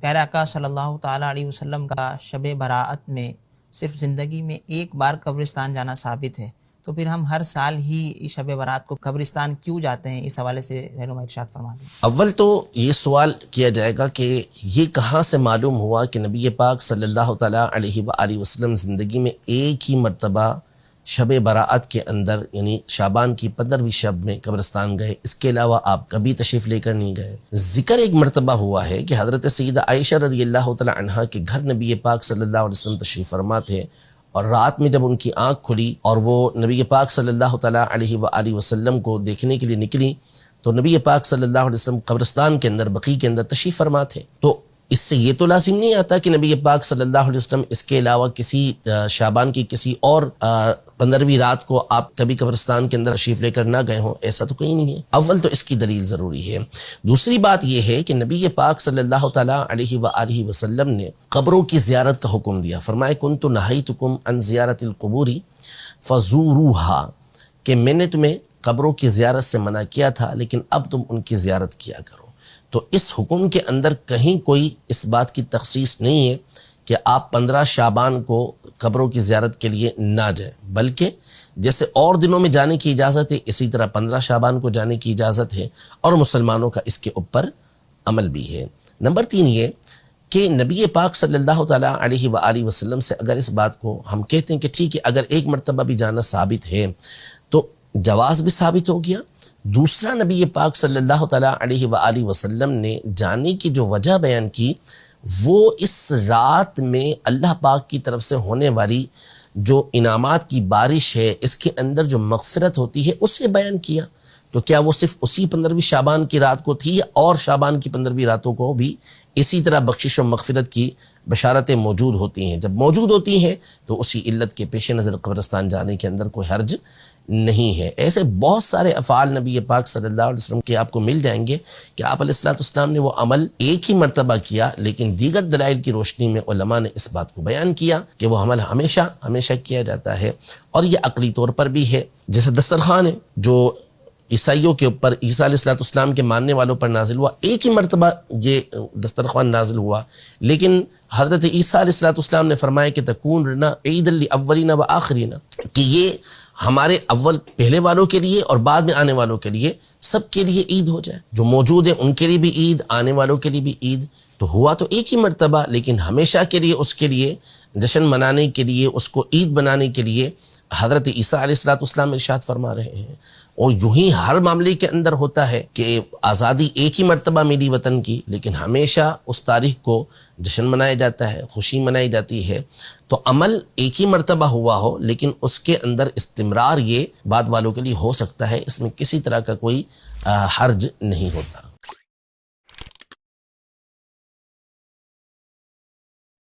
پیارے آقا صلی اللہ تعالیٰ علیہ وسلم کا شب براءت میں صرف زندگی میں ایک بار قبرستان جانا ثابت ہے، تو پھر ہم ہر سال ہی شب برات کو قبرستان کیوں جاتے ہیں؟ اس حوالے سے رہنما ارشاد فرما دیں۔ اول تو یہ سوال کیا جائے گا کہ یہ کہاں سے معلوم ہوا کہ نبی پاک صلی اللہ تعالیٰ علیہ وآلہ وسلم زندگی میں ایک ہی مرتبہ شب براءت کے اندر یعنی شعبان کی 15ویں شب میں قبرستان گئے، اس کے علاوہ آپ کبھی تشریف لے کر نہیں گئے؟ ذکر ایک مرتبہ ہوا ہے کہ حضرت سیدہ عائشہ رضی اللہ تعالیٰ عنہا کے گھر نبی پاک صلی اللہ علیہ وسلم تشریف فرما تھے، اور رات میں جب ان کی آنکھ کھلی اور وہ نبی پاک صلی اللہ تعالیٰ علیہ وآلہ وسلم کو دیکھنے کے لیے نکلی تو نبی پاک صلی اللہ علیہ وسلم قبرستان کے اندر بقیع کے اندر تشریف فرما تھے۔ تو اس سے یہ تو لازم نہیں آتا کہ نبی پاک صلی اللہ علیہ وسلم اس کے علاوہ کسی شعبان کی کسی اور 15ویں رات کو آپ کبھی قبرستان کے اندر تشریف لے کر نہ گئے ہوں، ایسا تو کہیں نہیں ہے۔ اول تو اس کی دلیل ضروری ہے۔ دوسری بات یہ ہے کہ نبی پاک صلی اللہ تعالیٰ علیہ وآلہ وسلم نے قبروں کی زیارت کا حکم دیا، فرمایا کنت نہیتکم عن زیارت القبور فزوروها، کہ میں نے تمہیں قبروں کی زیارت سے منع کیا تھا لیکن اب تم ان کی زیارت کیا کرو۔ تو اس حکم کے اندر کہیں کوئی اس بات کی تخصیص نہیں ہے کہ آپ 15 شعبان کو قبروں کی زیارت کے لیے نہ جائیں، بلکہ جیسے اور دنوں میں جانے کی اجازت ہے اسی طرح 15 شعبان کو جانے کی اجازت ہے، اور مسلمانوں کا اس کے اوپر عمل بھی ہے۔ نمبر 3 یہ کہ نبی پاک صلی اللہ تعالیٰ علیہ وآلہ وسلم سے اگر اس بات کو ہم کہتے ہیں کہ ٹھیک ہے اگر ایک مرتبہ بھی جانا ثابت ہے تو جواز بھی ثابت ہو گیا۔ دوسرا، نبی پاک صلی اللہ تعالیٰ علیہ وآلہ وسلم نے جانے کی جو وجہ بیان کی وہ اس رات میں اللہ پاک کی طرف سے ہونے والی جو انعامات کی بارش ہے، اس کے اندر جو مغفرت ہوتی ہے اسے بیان کیا۔ تو کیا وہ صرف اسی 15ویں شعبان کی رات کو تھی، اور شعبان کی 15ویں راتوں کو بھی اسی طرح بخشش و مغفرت کی بشارتیں موجود ہوتی ہیں؟ جب موجود ہوتی ہیں تو اسی علت کے پیش نظر قبرستان جانے کے اندر کوئی حرج نہیں ہے۔ ایسے بہت سارے افعال نبی پاک صلی اللہ علیہ وسلم کے آپ کو مل جائیں گے کہ آپ علیہ السلام نے وہ عمل ایک ہی مرتبہ کیا، لیکن دیگر دلائل کی روشنی میں علماء نے اس بات کو بیان کیا کہ وہ عمل ہمیشہ کیا جاتا ہے، اور یہ عقلی طور پر بھی ہے۔ جیسے دسترخوان ہے جو عیسائیوں کے اوپر عیسیٰ علیہ السلام کے ماننے والوں پر نازل ہوا، ایک ہی مرتبہ یہ دسترخوان نازل ہوا، لیکن حضرت عیسیٰ علیہ السلام نے فرمایا کہ تکون لنا عید للاولین وآخرین، کہ یہ ہمارے اول پہلے والوں کے لیے اور بعد میں آنے والوں کے لیے سب کے لیے عید ہو جائے، جو موجود ہیں ان کے لیے بھی عید، آنے والوں کے لیے بھی عید۔ تو ہوا تو ایک ہی مرتبہ، لیکن ہمیشہ کے لیے اس کے لیے جشن منانے کے لیے، اس کو عید بنانے کے لیے حضرت عیسیٰ علیہ السلام ارشاد فرما رہے ہیں۔ اور یوں ہی ہر معاملے کے اندر ہوتا ہے کہ آزادی ایک ہی مرتبہ ملی وطن کی، لیکن ہمیشہ اس تاریخ کو جشن منایا جاتا ہے، خوشی منائی جاتی ہے۔ تو عمل ایک ہی مرتبہ ہوا ہو لیکن اس کے اندر استمرار یہ بعد والوں کے لیے ہو سکتا ہے، اس میں کسی طرح کا کوئی حرج نہیں ہوتا۔